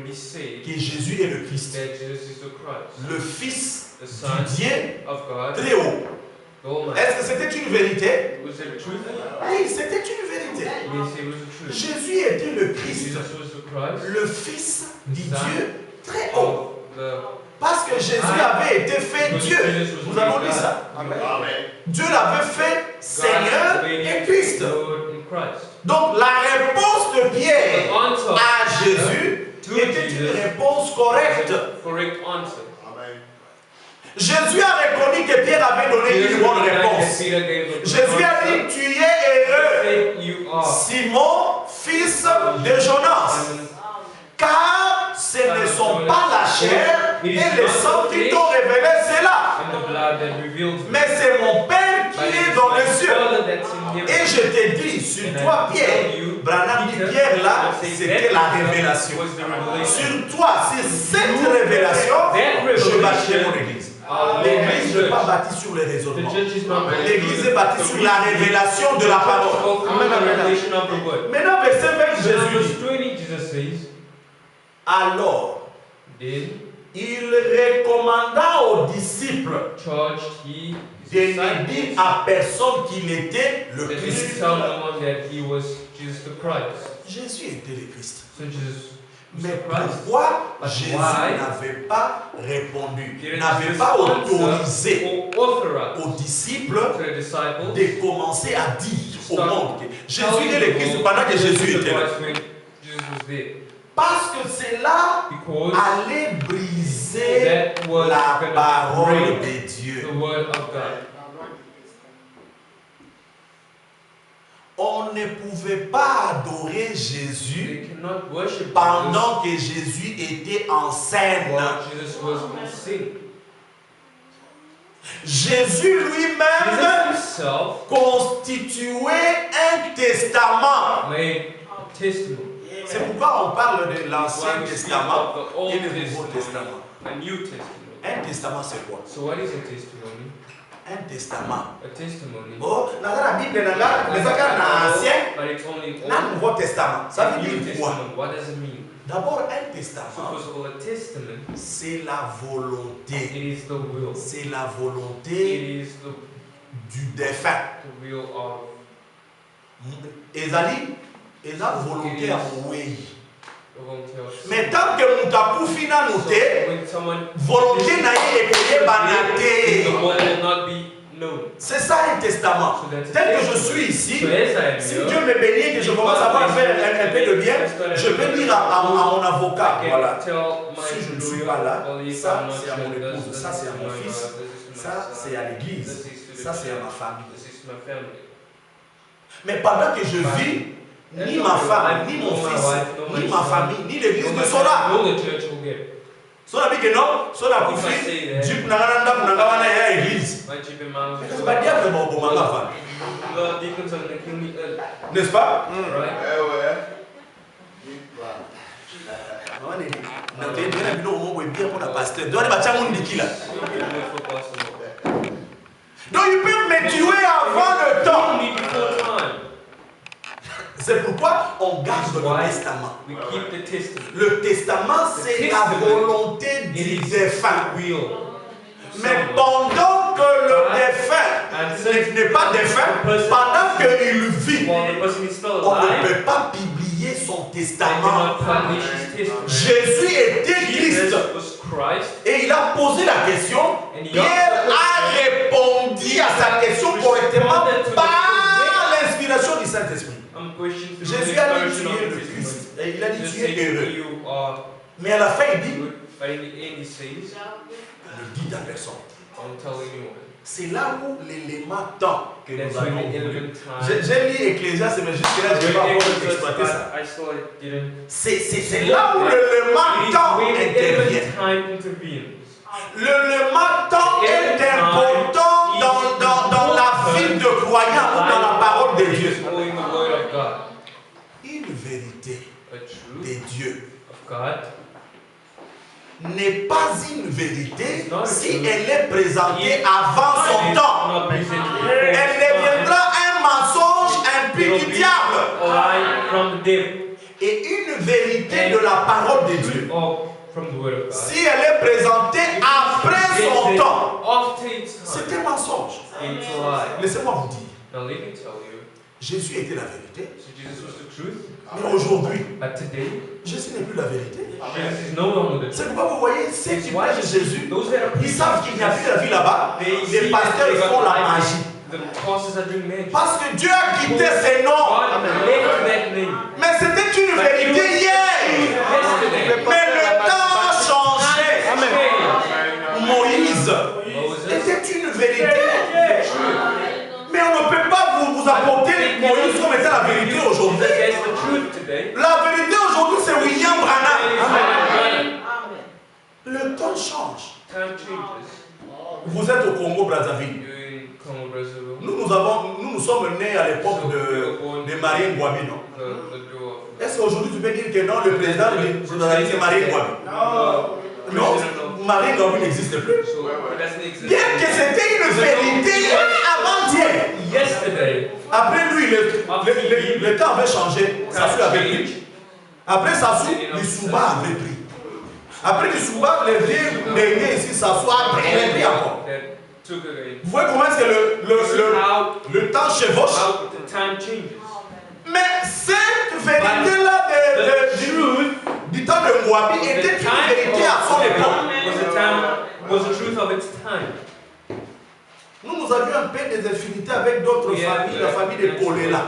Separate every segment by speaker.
Speaker 1: que Jésus est le Christ, le Fils du Dieu très haut. Est-ce que c'était une vérité? Oui, c'était une vérité. Jésus était le Christ, le Fils du Dieu très haut. Parce que Jésus avait été fait Dieu. Nous avons dit ça. Amen. Dieu l'avait fait Seigneur et Christ. Donc la réponse de Pierre à Jésus était une réponse correcte. Jésus a reconnu que Pierre avait donné une bonne réponse. Jésus a dit, tu es heureux, Simon, fils de Jonas. Car ce ne sont pas la chair et le sang qui t'ont révélé cela. Mais c'est mon Père qui est dans les cieux. Et je te dis, sur toi, Pierre, Branham dit Pierre là, c'était la révélation. Sur toi, sur cette révélation, je bâtirai mon église. L'église n'est pas bâtie sur les raisonnements. L'église est bâtie sur la révélation de la parole. Maintenant, verset 20, Jésus dit, alors, il recommanda aux disciples de ne dire à personne qu'il était le Christ. Jésus était le Christ. Mais pourquoi Jésus n'avait pas répondu, n'avait pas autorisé aux disciples de commencer à dire au monde que Jésus est le Christ pendant que Jésus était là? Parce que cela allait briser la parole de Dieu. On ne pouvait pas adorer Jésus pendant que Jésus était en scène. Jésus lui-même constituait un testament. C'est pourquoi on parle de l'Ancien Testament et du Nouveau Testament. Un testament, c'est quoi? Un testament. Oh, dans la Bible, dans l'Ancien, dans le Nouveau Testament. Ça veut dire quoi? D'abord, un testament, c'est la volonté. C'est la volonté du défunt. Ezali, et la volonté à mourir. Mais tant que nous avons fini à noter, volonté n'a pas c'est ça un testament. Tel que je suis ici, si Dieu me bénit et que je commence à faire un peu de bien, je peux dire à mon avocat, voilà, si je ne suis pas là, ça c'est à mon épouse, ça c'est à mon fils, ça c'est à l'église, ça c'est à ma famille. Mais pendant que je vis, ni ma femme, ni mon fils, ni ma famille, ni l'église ne sont là. Son ami que non, son ami fait, Dieu n'a rien à l'église. C'est pas dire que mon bon maman n'est-ce pas? Donc ils peuvent me tuer avant le temps. C'est pourquoi on garde le testament. Le testament, c'est la volonté du défunt. Mais pendant que le défunt n'est pas défunt, pendant qu'il vit, on ne peut pas publier son testament. Jésus était Christ. Et il a posé la question. Pierre a répondu à sa question correctement par l'inspiration du Saint-Esprit. Jésus a dit tu es le Christ. Et il a dit tu es heureux. Mais à la fin il dit ne dis à personne. C'est là où l'élément temps que nous avons voulu. J'ai lu Ecclésiaste, mais jusque-là je n'ai pas encore exploité ça. C'est là où l'élément temps intervient. L'élément temps est important dans la vie de croyant ou dans la parole de Dieu. Une vérité de Dieu n'est pas une vérité si elle est présentée avant son temps. Elle deviendra un mensonge impuni du diable. et une vérité de la parole de Dieu, si elle est présentée après son temps, c'est un mensonge. Laissez-moi vous dire, Jésus était la vérité, mais aujourd'hui, Jésus n'est plus la vérité. C'est pourquoi vous voyez, ceux qui prêchent Jésus, ils savent qu'il n'y a plus la vie là-bas. Les pasteurs font la magie. Parce que Dieu a quitté ses noms. Mais c'était une vérité hier. Mais le temps a changé. Moïse était une vérité. Mais on ne peut pas vous apporter Moïse comme étant la vérité aujourd'hui. La vérité aujourd'hui, c'est William Branham. Le temps change. Vous êtes au Congo-Brazzaville. Nous sommes nés à l'époque de Marie Ngouabi, non? Est-ce qu'aujourd'hui tu peux dire que non, le président c'est Marie Ngouabi? Non, Marie Ngouabi n'existe plus. Bien que c'était une vérité avant-hier. Après lui, le temps avait changé. Sassou avait pris. Après Sassou, Lissouba avait pris. Après Lissouba, les vieux derniers ici, Sassou a pris encore. Vous voyez comment est-ce que le temps chevauche? Mais cette vérité-là du temps de Ngouabi était une vérité à son époque. Nous avions un peu des affinités avec d'autres familles, la famille de Kolela.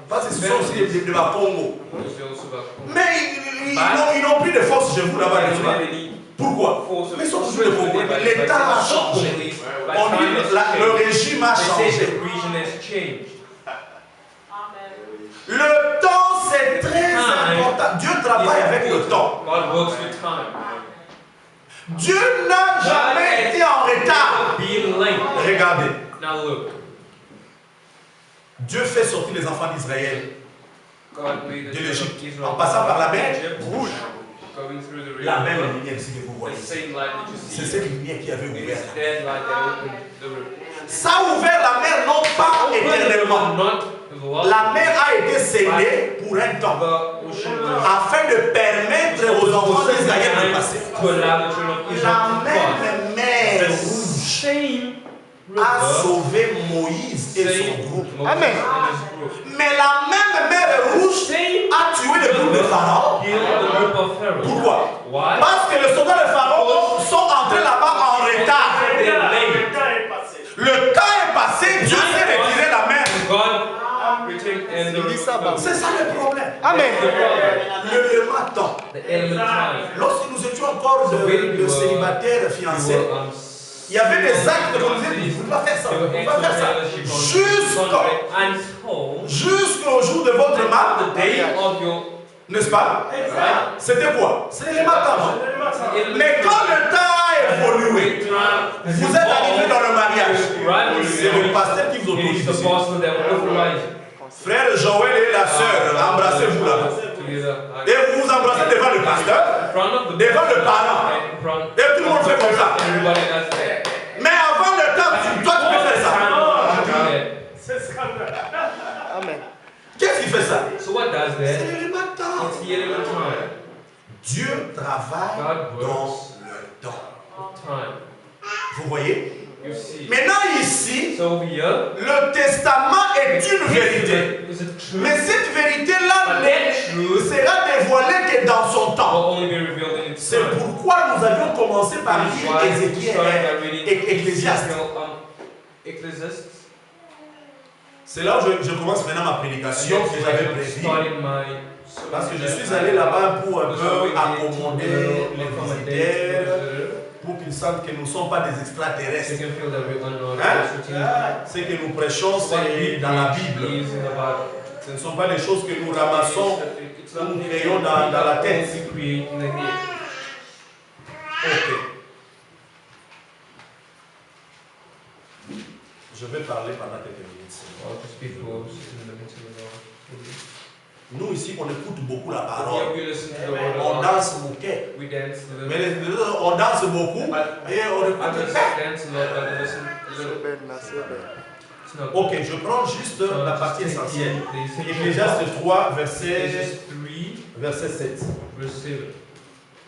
Speaker 1: Parce que ce sont aussi de la Congo. Mais ils n'ont plus de force chez vous là-bas. Pourquoi? Mais ils sont toujours de Congo. L'État a changé. Le régime a changé. Le temps, c'est très important. Dieu travaille avec le temps. Dieu n'a jamais été en retard. Regardez. Dieu fait sortir les enfants d'Israël de l'Égypte en passant par la mer rouge. La même lumière ici que vous voyez. C'est cette lumière qui avait ouvert. Ça a ouvert la mer non pas éternellement. La mer a été scellée pour un temps afin de permettre aux enfants d'Israël de passer. La même mer rouge a sauvé Moïse et son groupe. Amen. Mais la même mer rouge a tué le groupe de Pharaon. Pourquoi? Parce que les soldats de Pharaon sont entrés là-bas en retard. Le temps est passé, Dieu s'est retiré la mer. C'est ça le problème. Amen. Le matin, lorsque nous étions encore de célibataires fiancés, il y avait des actes qu'on disait, vous ne pouvez pas faire ça, vous ne pouvez pas faire ça. Jusqu'au jour de votre mariage, n'est-ce pas? C'était quoi? C'était le matin. Mais quand le temps a évolué, vous êtes arrivé dans le mariage. C'est le pasteur qui vous autorise ici. Frère Joël et la sœur, embrassez-vous là. Et vous vous embrassez devant le pasteur, devant le parent. Et tout le monde fait comme ça. Mais avant le temps, toi tu peux faire ça. C'est scandaleux. Amen. Qu'est-ce qui fait ça? C'est l'élément de temps. Dieu travaille dans le temps. Vous voyez? Maintenant ici, le testament est une vérité. Mais cette vérité-là ne sera dévoilée que dans son temps. C'est pourquoi nous avions commencé par lire Ézéchiel et Ecclésiaste. C'est là où je commence maintenant ma prédication que j'avais prévue. Parce que je suis allé là-bas pour un peu accommoder les visiteurs, pour qu'ils sentent que nous ne sommes pas des extraterrestres. Ce que nous prêchons, c'est dans la Bible. Ce ne sont pas des choses que nous ramassons ou nous créons dans la tête. Ok. Je vais parler pendant quelques minutes. Nous ici, on écoute beaucoup la parole. On danse beaucoup. Mais on danse beaucoup et on écoute. Ok, je prends juste la partie essentielle. Ecclésiaste 3, verset Verset 7.
Speaker 2: Verse 7.